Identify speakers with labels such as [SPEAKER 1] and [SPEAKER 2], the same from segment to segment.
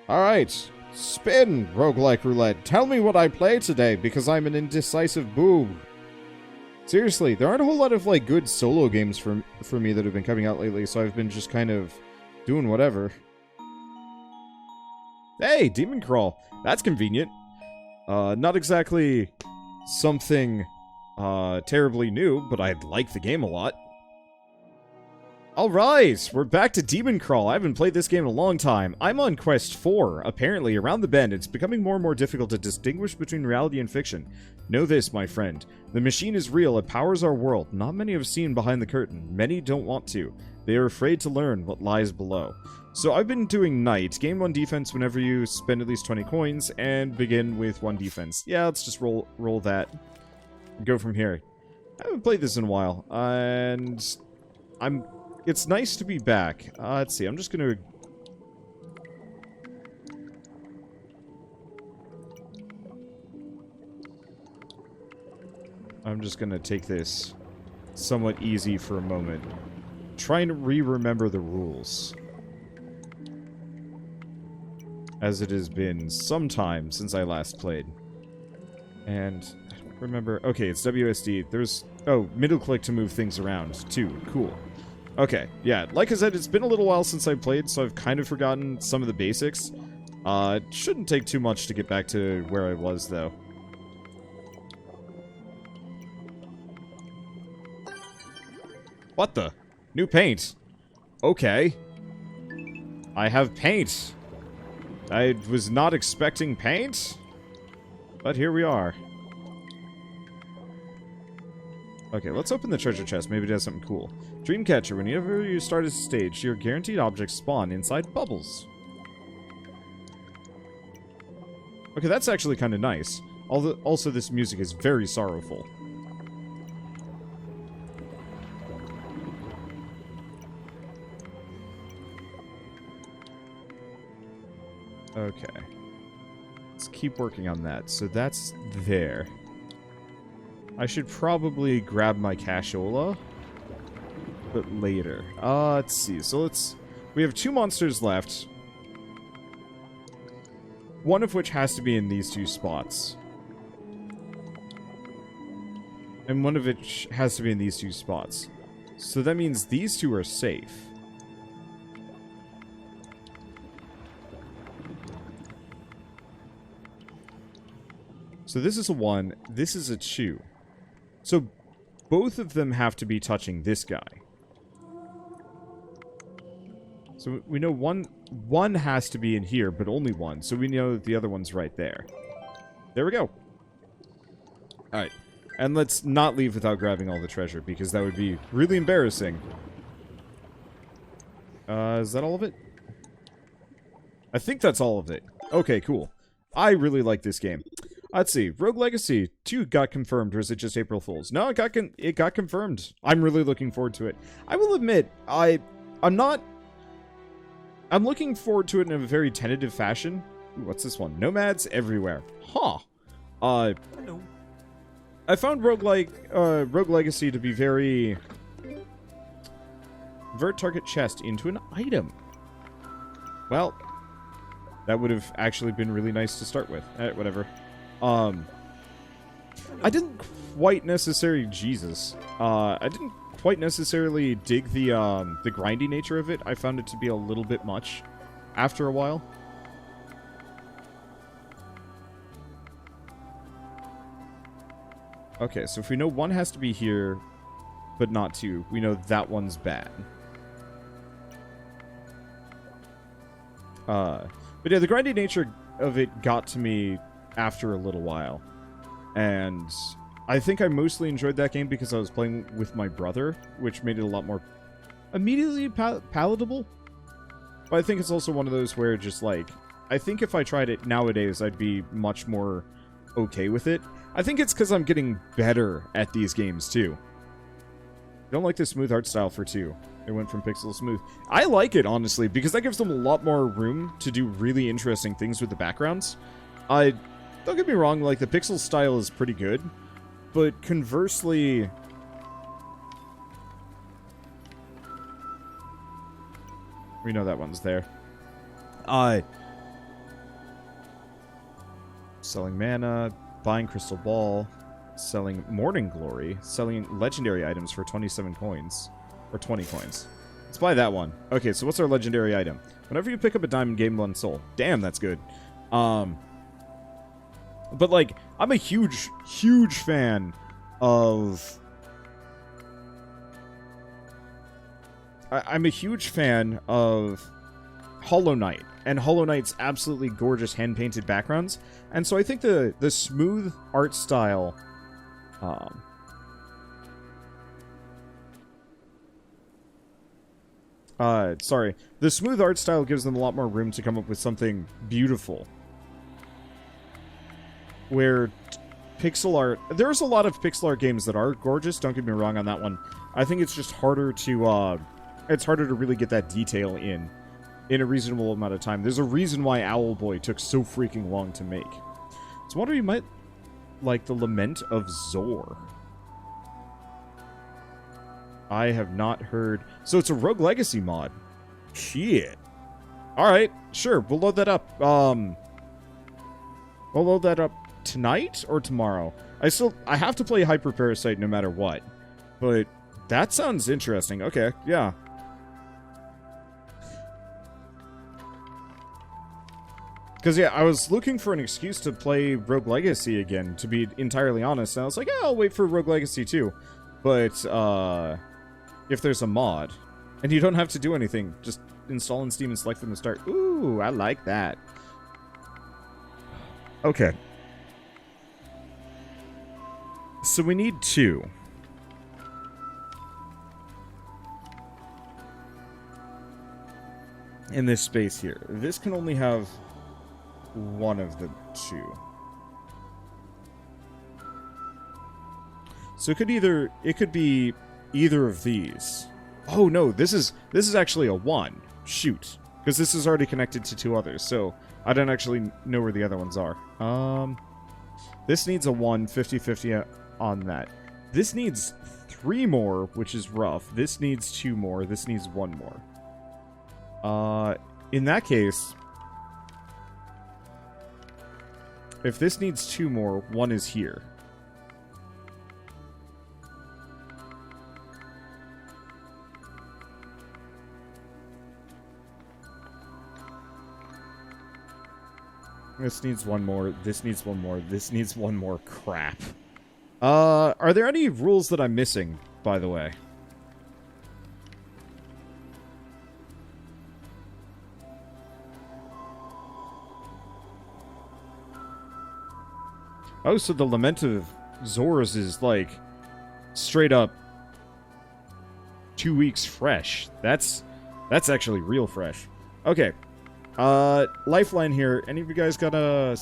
[SPEAKER 1] Alright, spin, roguelike roulette. Tell me what I play today, because I'm an indecisive boob. Seriously, there aren't a whole lot of, like, good solo games for me that have been coming out lately, so I've been just kind of doing whatever. Hey, DemonCrawl. That's convenient. Not exactly something, terribly new, but I like the game a lot. Alright, we're back to DemonCrawl. I haven't played this game in a long time. I'm on Quest 4. Apparently, around the bend, it's becoming more and more difficult to distinguish between reality and fiction. Know this, my friend. The machine is real. It powers our world. Not many have seen behind the curtain. Many don't want to. They are afraid to learn what lies below. So I've been doing Knight. Gain 1 defense whenever you spend at least 20 coins, and begin with 1 defense. Yeah, let's just roll that. Go from here. I haven't played this in a while, and it's nice to be back. Let's see, I'm just gonna... take this somewhat easy for a moment. Trying to remember the rules. As it has been some time since I last played. And I don't remember... Okay, it's WSD. There's... Oh, middle click to move things around, too. Cool. Okay, yeah, like I said, it's been a little while since I played, so I've kind of forgotten some of the basics. It shouldn't take too much to get back to where I was, though. What the? New paint. Okay. I have paint. I was not expecting paint, but here we are. Okay, let's open the treasure chest. Maybe it has something cool. Dreamcatcher. Whenever you start a stage, your guaranteed objects spawn inside bubbles. Okay, that's actually kind of nice. Also, this music is very sorrowful. Okay. Let's keep working on that. So that's there. I should probably grab my cashola, but later. Let's see. So we have 2 monsters left. One of which has to be in these 2 spots. And one of which has to be in these 2 spots. So that means these 2 are safe. So this is a 1, this is a 2. So both of them have to be touching this guy. So we know one has to be in here, but only 1. So we know that the other one's right there. There we go. Alright. And let's not leave without grabbing all the treasure, because that would be really embarrassing. Is that all of it? I think that's all of it. Okay, cool. I really like this game. Let's see. Rogue Legacy 2 got confirmed, or is it just April Fool's? No, it got confirmed. I'm really looking forward to it. I will admit, I'm looking forward to it in a very tentative fashion. Ooh, what's this one? Nomads everywhere. Huh.
[SPEAKER 2] Hello.
[SPEAKER 1] I found Rogue Legacy to be very... Convert target chest into an item. Well, that would have actually been really nice to start with. Whatever. I didn't quite necessarily... Jesus. I didn't quite necessarily dig the grindy nature of it. I found it to be a little bit much after a while. Okay, so if we know 1 has to be here, but not 2, we know that one's bad. But yeah, the grindy nature of it got to me after a little while. And I think I mostly enjoyed that game because I was playing with my brother, which made it a lot more immediately palatable. But I think it's also one of those where just like, I think if I tried it nowadays, I'd be much more okay with it. I think it's because I'm getting better at these games too. I don't like the smooth art style for 2. It went from pixel to smooth. I like it, honestly, because that gives them a lot more room to do really interesting things with the backgrounds. Don't get me wrong, like, the pixel style is pretty good, but conversely... We know that one's there. Selling mana, buying Crystal Ball, selling Morning Glory, selling legendary items for 27 coins. Or 20 coins. Let's buy that one. Okay, so what's our legendary item? Whenever you pick up a diamond, gain 1 soul. Damn, that's good. But, like, I'm a huge, huge fan of... I'm a huge fan of Hollow Knight. And Hollow Knight's absolutely gorgeous hand-painted backgrounds. And so I think the smooth art style... sorry. The smooth art style gives them a lot more room to come up with something beautiful. Where pixel art... There's a lot of pixel art games that are gorgeous, don't get me wrong on that one. I think it's just harder to, it's harder to really get that detail in a reasonable amount of time. There's a reason why Owlboy took so freaking long to make. So I wonder, you might like the Lament of Zor. I have not heard... So it's a Rogue Legacy mod. Shit. Alright, sure, we'll load that up. We'll load that up tonight or tomorrow. I have to play Hyper Parasite no matter what. But that sounds interesting. Okay, yeah. Because, yeah, I was looking for an excuse to play Rogue Legacy again, to be entirely honest. And I was like, yeah, I'll wait for Rogue Legacy 2. But, if there's a mod, and you don't have to do anything, just install in Steam and select from the start. Ooh, I like that. Okay. So we need 2. In this space here. This can only have... one of the 2. So it could be either of these. Oh no, this is actually a 1. Shoot. Because this is already connected to 2 others, so I don't actually know where the other ones are. This needs a 1, 50-50 on that. This needs 3 more, which is rough. This needs 2 more. This needs 1 more. In that case... If this needs 2 more, 1 is here. This needs 1 more, this needs 1 more, this needs 1 more. Crap. Are there any rules that I'm missing, by the way? Oh, so the Lament of Zor's is, like, straight up 2 weeks fresh. That's actually real fresh. Okay. Lifeline here. Any of you guys got a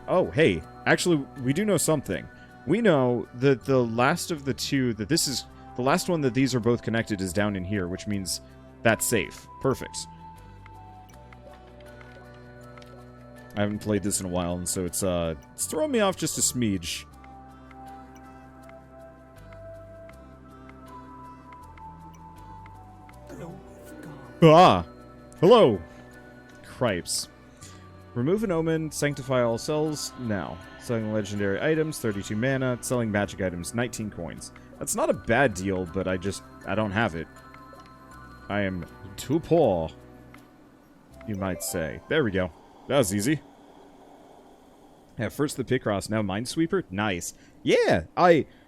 [SPEAKER 1] Oh, hey. Actually, we do know something. We know that the last of the 2, that this is... The last one that these are both connected is down in here, which means that's safe. Perfect. I haven't played this in a while, and so it's throwing me off just a smidge. Ah! Hello! Cripes. Remove an omen, sanctify all cells, now. Selling legendary items, 32 mana, selling magic items, 19 coins. That's not a bad deal, but I don't have it. I am too poor, you might say. There we go. That was easy. Yeah, first the Picross, now Minesweeper. Nice. Yeah,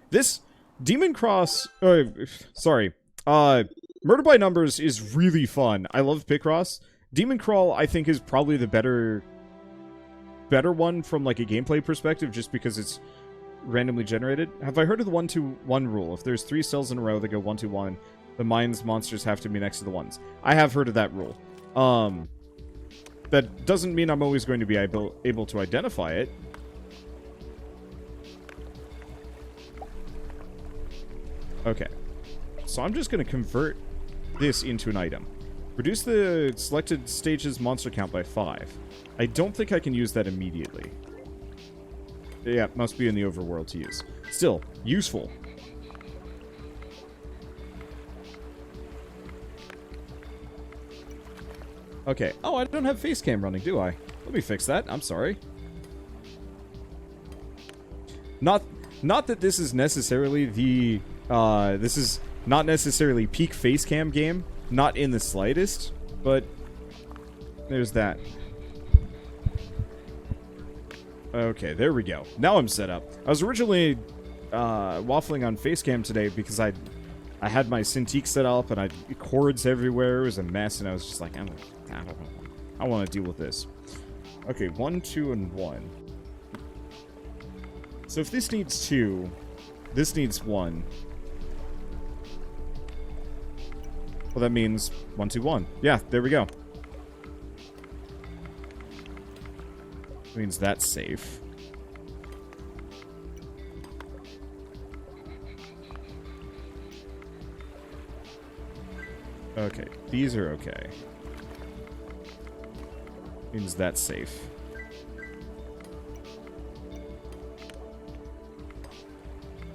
[SPEAKER 1] this DemonCrawl, sorry. Murder by Numbers is really fun. I love Picross. DemonCrawl, I think, is probably the better one from, like, a gameplay perspective, just because it's randomly generated. Have I heard of the 1-2-1 rule? If there's 3 cells in a row that go 1-2-1, the mines monsters have to be next to the ones. I have heard of that rule. That doesn't mean I'm always going to be able to identify it. Okay. So I'm just going to convert this into an item. Reduce the selected stage's monster count by 5. I don't think I can use that immediately. Yeah, must be in the overworld to use. Still, useful. Okay. Oh, I don't have face cam running, do I? Let me fix that. I'm sorry. Not that this is necessarily the, this is not necessarily peak face cam game. Not in the slightest, but there's that. Okay, there we go. Now I'm set up. I was originally waffling on Facecam today because I had my Cintiq set up and I cords everywhere. It was a mess, and I was just like, I don't know. I want to deal with this. Okay, 1, 2, and 1. So if this needs 2, this needs 1. Well, that means 1, 2, 1. Yeah, there we go. Means that's safe. Okay, these are okay. Means that's safe.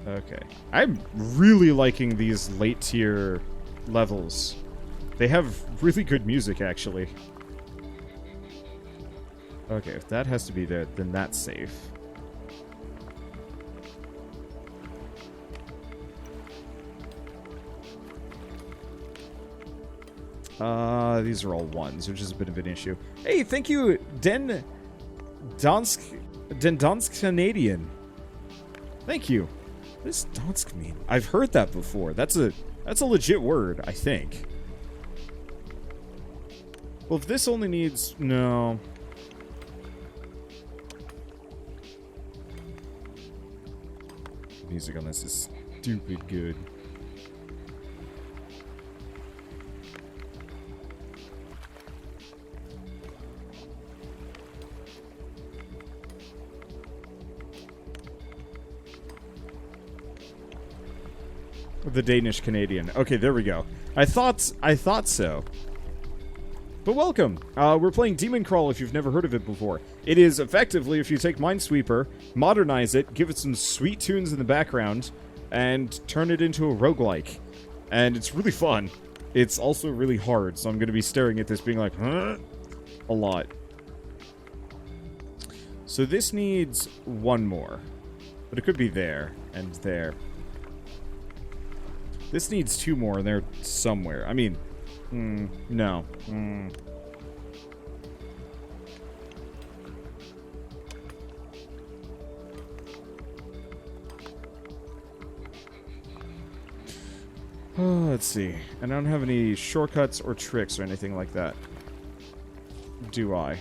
[SPEAKER 1] Okay. I'm really liking these late tier levels. They have really good music, actually. Okay, if that has to be there, then that's safe. These are all 1s, which is a bit of an issue. Hey, thank you, Den Dansk Canadian. Thank you. What does Dansk mean? I've heard that before. That's a legit word, I think. Well, if this only needs... No. Music on this is stupid good. The Danish Canadian. Okay, there we go. I thought so. But welcome. We're playing DemonCrawl if you've never heard of it before. It is effectively, if you take Minesweeper, modernize it, give it some sweet tunes in the background, and turn it into a roguelike. And it's really fun. It's also really hard, so I'm going to be staring at this being like, huh? A lot. So this needs 1 more. But it could be there, and there. This needs 2 more, and they're somewhere. I mean, no. Let's see. And I don't have any shortcuts or tricks or anything like that. Do I?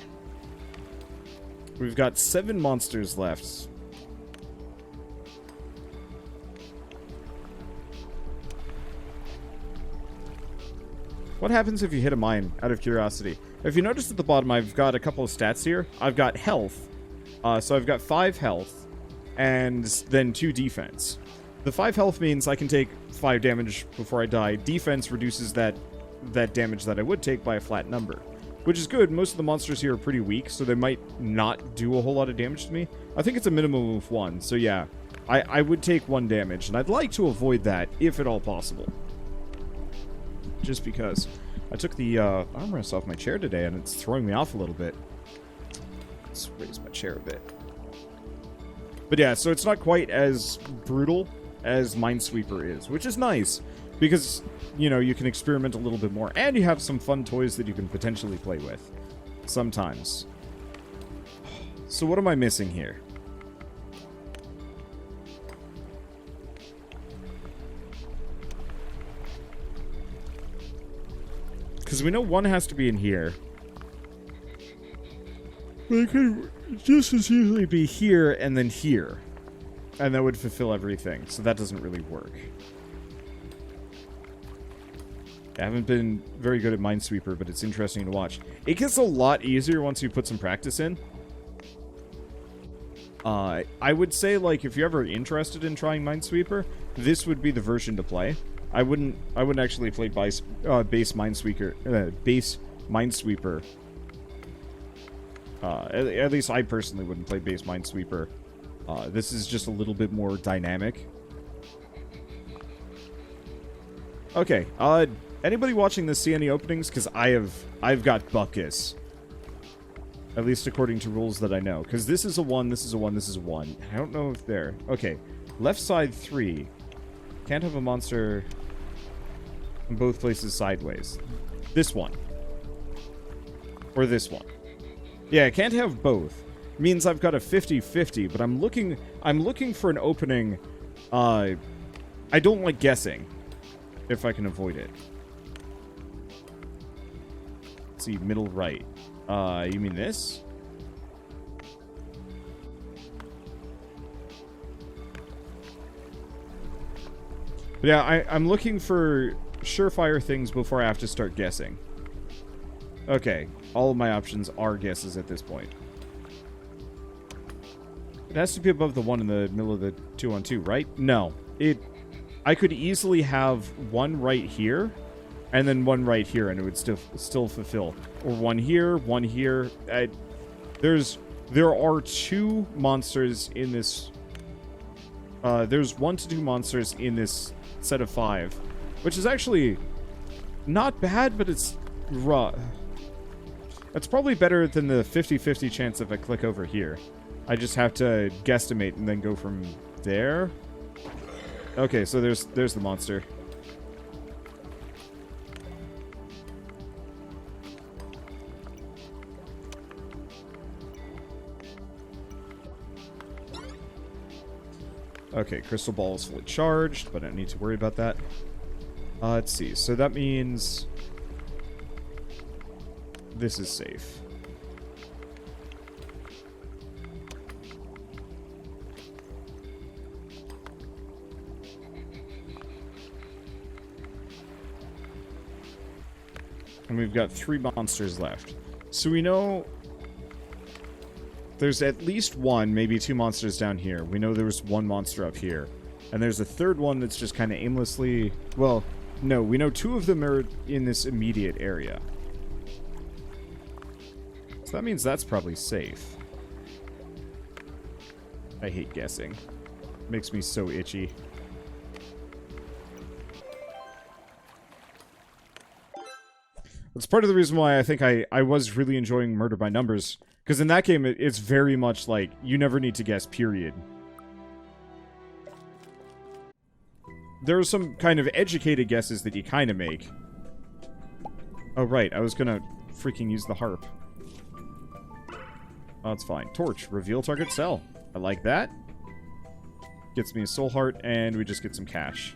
[SPEAKER 1] We've got 7 monsters left. What happens if you hit a mine, out of curiosity? If you notice at the bottom, I've got a couple of stats here. I've got health. So I've got 5 health, and then 2 defense. The 5 health means I can take 5 damage before I die. Defense reduces that damage that I would take by a flat number. Which is good. Most of the monsters here are pretty weak, so they might not do a whole lot of damage to me. I think it's a minimum of 1, so yeah. I would take 1 damage, and I'd like to avoid that, if at all possible. Just because. I took the armrest off my chair today, and it's throwing me off a little bit. Let's raise my chair a bit. But yeah, so it's not quite as brutal as Minesweeper is, which is nice. Because, you know, you can experiment a little bit more, and you have some fun toys that you can potentially play with. Sometimes. So what am I missing here? Because we know 1 has to be in here. But it could just as easily be here and then here. And that would fulfill everything. So that doesn't really work. I haven't been very good at Minesweeper, but it's interesting to watch. It gets a lot easier once you put some practice in. I would say, like, if you're ever interested in trying Minesweeper, this would be the version to play. I wouldn't actually play base Minesweeper. At least I personally wouldn't play base Minesweeper. This is just a little bit more dynamic. Okay. Anybody watching this see any openings? Because I've got buckets. At least according to rules that I know. Because this is a 1, this is a 1, this is a 1. I don't know if they're... Okay. Left side 3. Can't have a monster in both places sideways. This one. Or this one. Yeah, I can't have both. Means I've got a 50-50, but I'm looking for an opening. I don't like guessing. If I can avoid it. Let's see, middle right. You mean this? But yeah, I'm looking for surefire things before I have to start guessing. Okay, all of my options are guesses at this point. It has to be above the 1 in the middle of the 2-on-2, right? No. I could easily have one right here, and then one right here, and it would still fulfill. Or one here, one here. There are 2 monsters in this... there's 1 to 2 monsters in this set of 5, which is actually not bad, but it's raw. That's probably better than the 50-50 chance if I click over here. I just have to guesstimate and then go from there. Okay, so there's the monster. Okay, crystal ball is fully charged, but I don't need to worry about that. Let's see. So that means this is safe. And we've got 3 monsters left. So we know there's at least 1, maybe 2 monsters down here. We know there's 1 monster up here. And there's a 3rd one that's just kind of aimlessly... Well, no, we know 2 of them are in this immediate area. So that means that's probably safe. I hate guessing. Makes me so itchy. That's part of the reason why I think I was really enjoying Murder by Numbers. Because in that game, it's very much like, you never need to guess, period. There are some kind of educated guesses that you kind of make. Oh, right. I was gonna freaking use the harp. Oh, it's fine. Torch. Reveal target cell. I like that. Gets me a soul heart, and we just get some cash.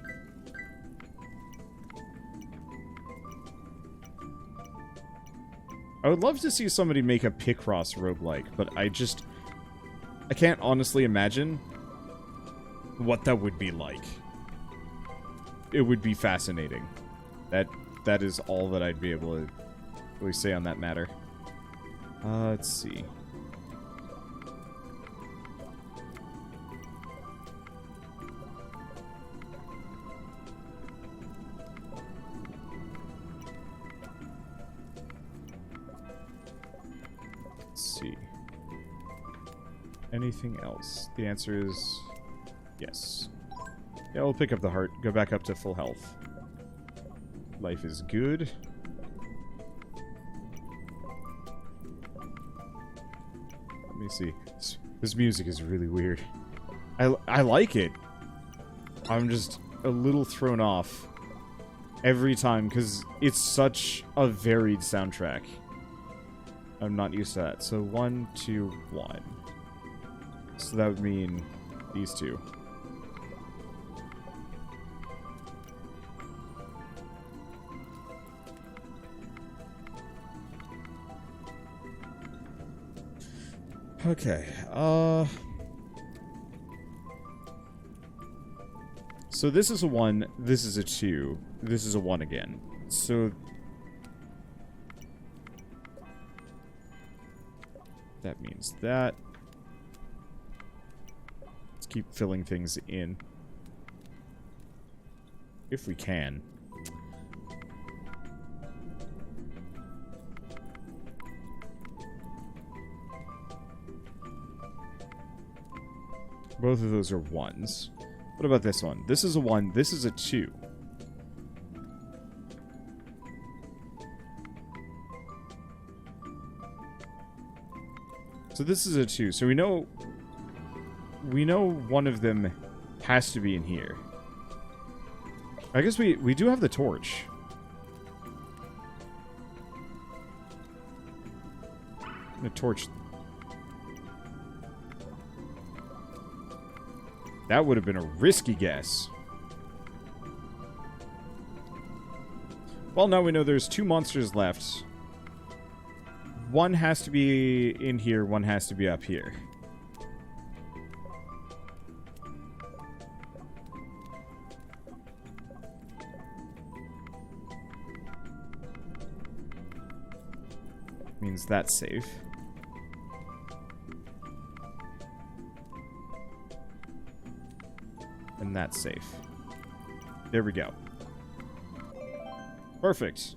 [SPEAKER 1] I would love to see somebody make a Picross roguelike, but I can't honestly imagine what that would be like. It would be fascinating. That is all that I'd be able to really say on that matter. Let's see. Anything else? The answer is yes. Yeah, we'll pick up the heart. Go back up to full health. Life is good. Let me see. This music is really weird. I like it. I'm just a little thrown off every time because it's such a varied soundtrack. I'm not used to that. So 1, 2, 1. So that would mean these 2. Okay, so this is a 1, this is a 2, this is a 1 again. So that means that. Let's keep filling things in. If we can. Both of those are 1s. What about this one? This is a 1, this is a 2. So this is a 2. So we know one of them has to be in here. I guess we do have the torch. The torch. That would have been a risky guess. Well, now we know there's 2 monsters left. One has to be in here, one has to be up here. Means that's safe. And that's safe. There we go. Perfect.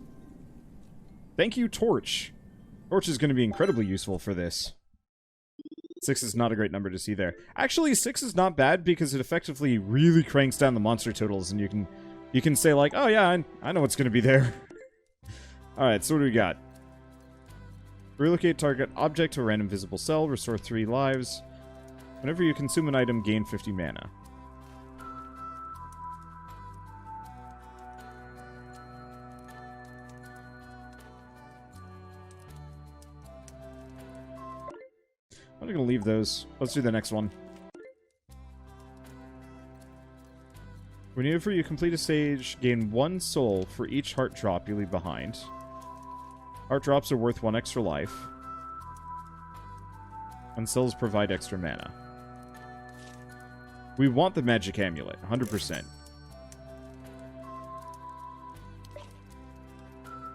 [SPEAKER 1] Thank you, Torch. Torch is going to be incredibly useful for this. 6 is not a great number to see there. Actually, 6 is not bad because it effectively really cranks down the monster totals, and you can say like, oh yeah, I know what's going to be there. Alright, so what do we got? Relocate target object to a random visible cell, restore 3 lives. Whenever you consume an item, gain 50 mana. I'm going to leave those. Let's do the next one. Whenever you complete a stage, gain 1 soul for each heart drop you leave behind. Heart drops are worth 1 extra life. And souls provide extra mana. We want the magic amulet, 100%.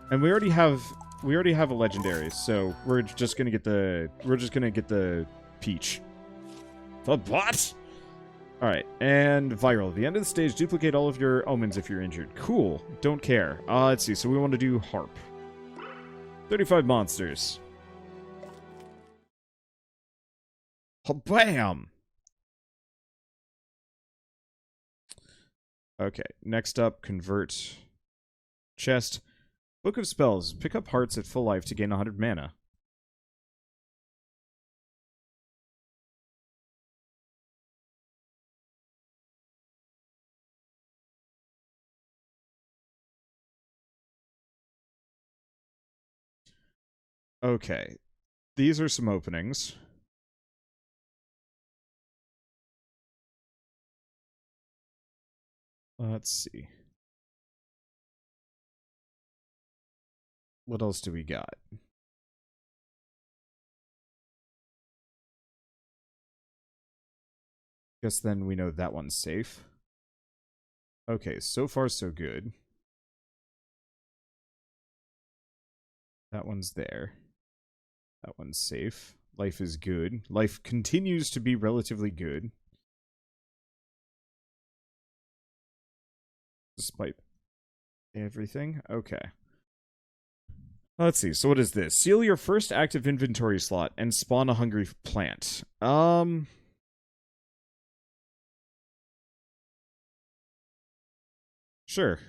[SPEAKER 1] And we already have a legendary, so we're just gonna get the peach. The what? Alright, and viral. At the end of the stage, duplicate all of your omens if you're injured. Cool. Don't care. Let's see. So we want to do harp. 35 monsters. Oh, bam! Okay, next up, convert. Chest. Book of Spells. Pick up hearts at full life to gain 100 mana. Okay. These are some openings. Let's see. What else do we got? Guess then we know that one's safe. Okay, so far so good. That one's there. That one's safe. Life is good. Life continues to be relatively good. Despite everything. Okay. Let's see. So what is this? Seal your first active inventory slot and spawn a hungry plant. Sure.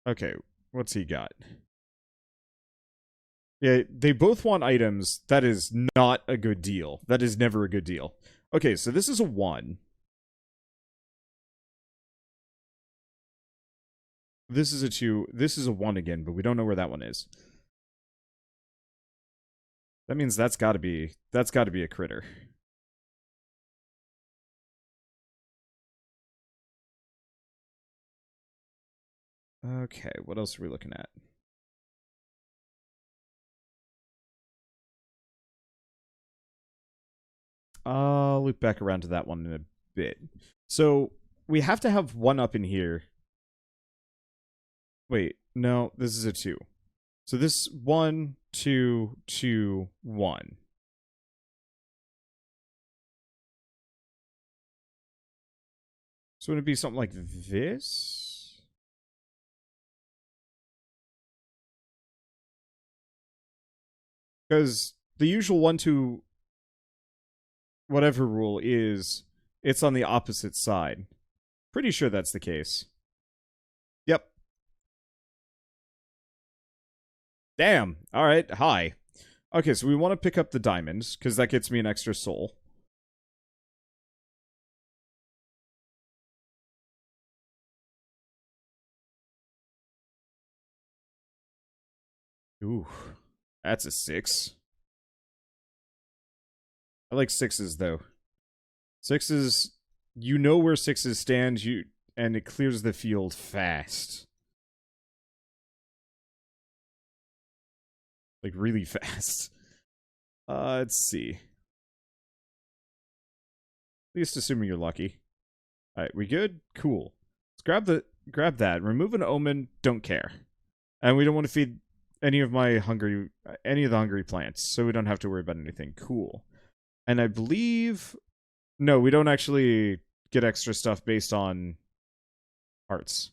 [SPEAKER 1] Okay, what's he got? Yeah, they both want items. That is not a good deal. That is never a good deal. Okay, so this is a 1. This is a 2. This is a 1 again, but we don't know where that one is. That means that's gotta be a critter. Okay, what else are we looking at? I'll loop back around to that one in a bit. So, we have to have 1 up in here. Wait, no, this is a 2. So this 1, 2, 2, 1. So would it be something like this? Because the usual 1, 2, whatever rule is it's on the opposite side. Pretty sure that's the case. Yep. Damn. Alright, hi. Okay, so we want to pick up the diamonds, because that gets me an extra soul. Ooh, that's a 6. I like 6s, though. 6s, you know where 6s stand, and it clears the field fast. Like, really fast. Let's see. At least assuming you're lucky. Alright, we good? Cool. Let's grab that. Remove an omen, don't care. And we don't want to feed any of the hungry plants, so we don't have to worry about anything. Cool. And I believe... No, we don't actually get extra stuff based on hearts.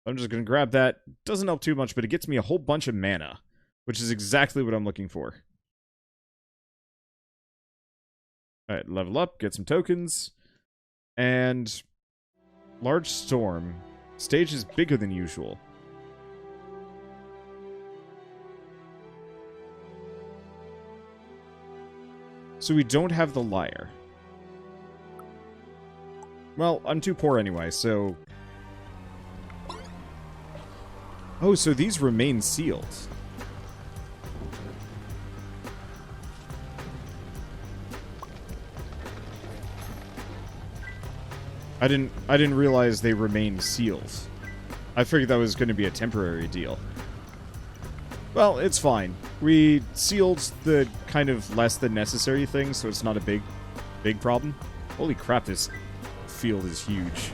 [SPEAKER 1] I'm just going to grab that. Doesn't help too much, but it gets me a whole bunch of mana, which is exactly what I'm looking for. Alright, level up, get some tokens. And... Large storm. Stage is bigger than usual. So we don't have the lyre. Well, I'm too poor anyway, so... Oh, so these remain sealed. I didn't realize they remained sealed. I figured that was going to be a temporary deal. Well, it's fine. We sealed the kind of less than necessary things, so it's not a big problem. Holy crap, this field is huge.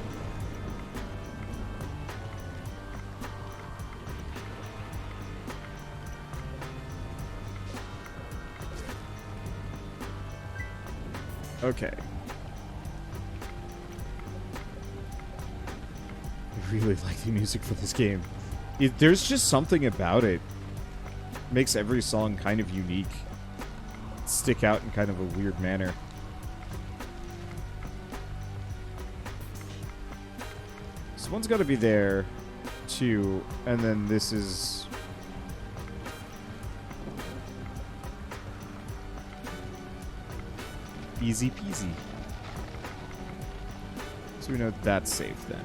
[SPEAKER 1] Okay. I really like the music for this game. There's just something about it. Makes every song kind of unique. Stick out in kind of a weird manner. This one's got to be there, too. And then this is... Easy peasy. So we know that's safe then.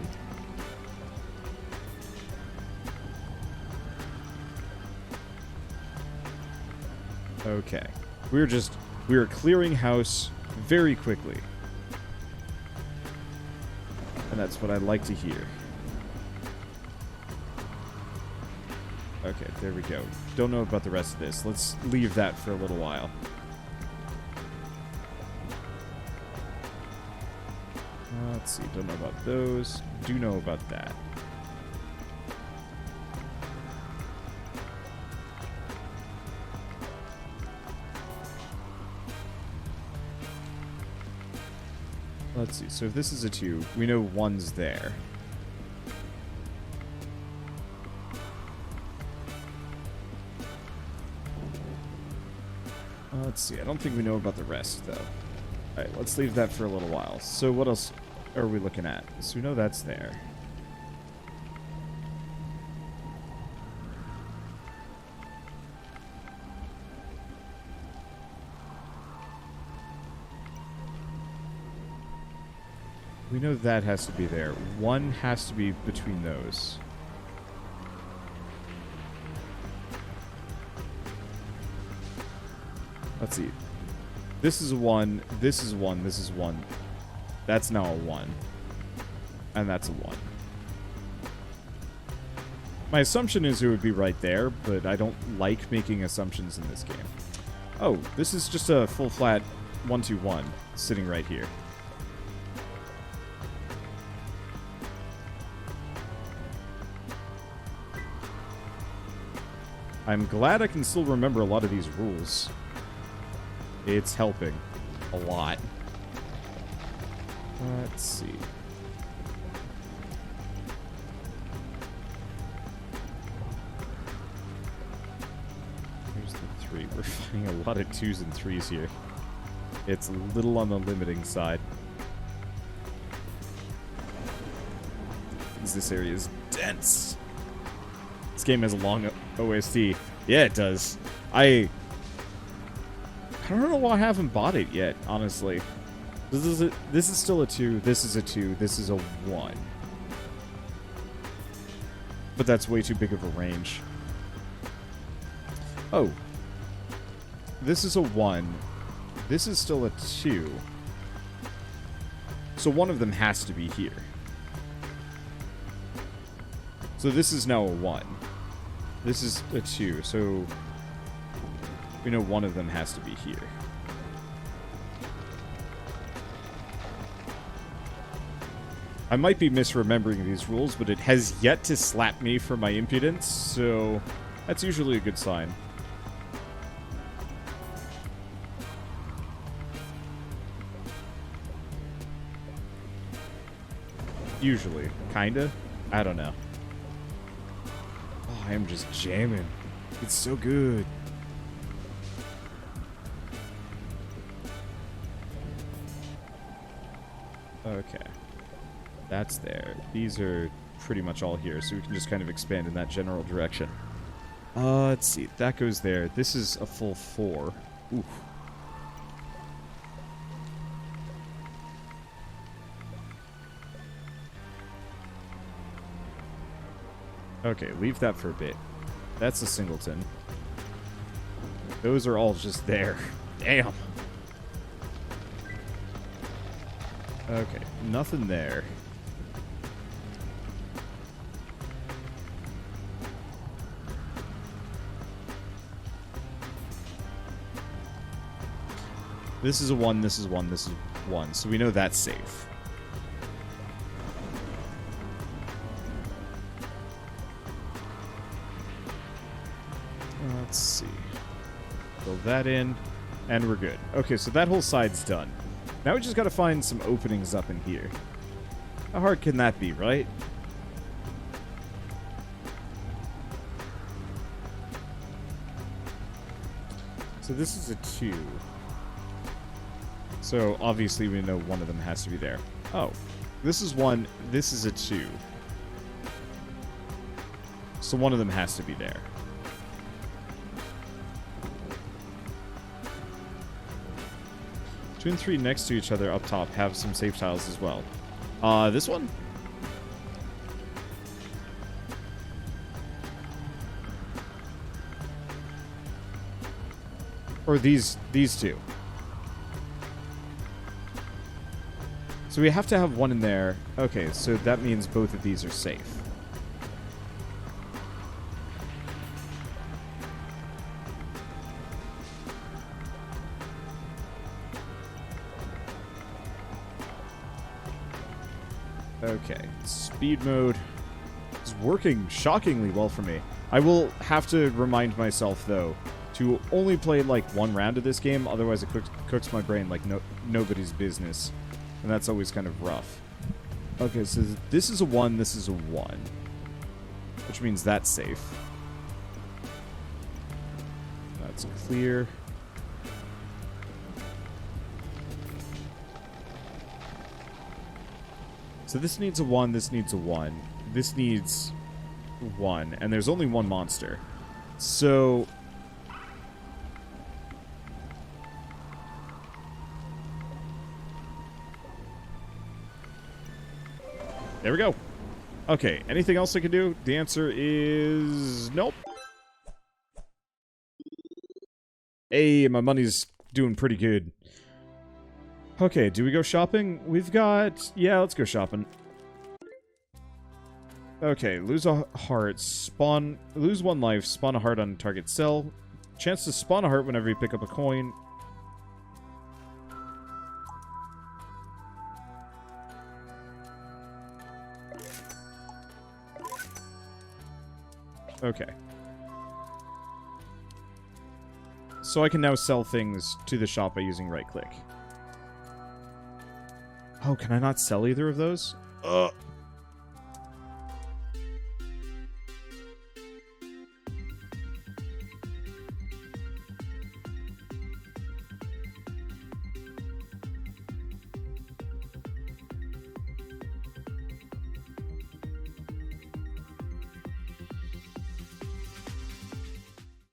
[SPEAKER 1] Okay. We were clearing house very quickly. And that's what I like to hear. Okay, there we go. Don't know about the rest of this. Let's leave that for a little while. Let's see, don't know about those. Do know about that. Let's see, so if this is a 2, we know 1's there. Let's see, I don't think we know about the rest, though. Alright, let's leave that for a little while. So what else are we looking at? So we know that's there. We know that has to be there. 1 has to be between those. Let's see. This is a 1, this is 1, this is 1. That's now a 1. And that's a 1. My assumption is it would be right there, but I don't like making assumptions in this game. Oh, this is just a full flat 1-2-1 sitting right here. I'm glad I can still remember a lot of these rules. It's helping a lot. Let's see. Here's the 3. We're finding a lot of 2s and 3s here. It's a little on the limiting side. This area is dense. This game has a long OST. Yeah, it does. I don't know why I haven't bought it yet, honestly. This is still a 2, this is a 2, this is a 1. But that's way too big of a range. Oh. This is a 1. This is still a 2. So one of them has to be here. So this is now a 1. This is a 2, so we know one of them has to be here. I might be misremembering these rules, but it has yet to slap me for my impudence, so that's usually a good sign. Usually. Kinda? I don't know. Oh, I am just jamming. It's so good. Okay. That's there. These are pretty much all here, so we can just kind of expand in that general direction. Let's see. That goes there. This is a full 4. Oof. Okay, leave that for a bit. That's a singleton. Those are all just there. Damn. Okay, nothing there. This is a 1, this is 1, this is 1. So we know that's safe. Let's see. Fill that in, and we're good. Okay, so that whole side's done. Now we just gotta find some openings up in here. How hard can that be, right? So this is a 2. So obviously we know one of them has to be there. Oh, this is 1, this is a 2. So one of them has to be there. 2 and 3 next to each other up top have some safe tiles as well. This one? Or these two. So we have to have one in there. Okay, so that means both of these are safe. Okay, speed mode is working shockingly well for me. I will have to remind myself, though, to only play, like, one round of this game, otherwise it cooks my brain like nobody's business. And that's always kind of rough. Okay, so this is a 1, this is a 1. Which means that's safe. That's clear. So this needs a 1, this needs a 1. This needs 1, and there's only one monster. So there we go. Okay, anything else I can do? The answer is nope. Hey, my money's doing pretty good. Okay, do we go shopping? We've got... yeah, let's go shopping. Okay, lose a heart, spawn... lose 1 life, spawn a heart on target cell. Chance to spawn a heart whenever you pick up a coin. Okay. So I can now sell things to the shop by using right-click. Oh, can I not sell either of those?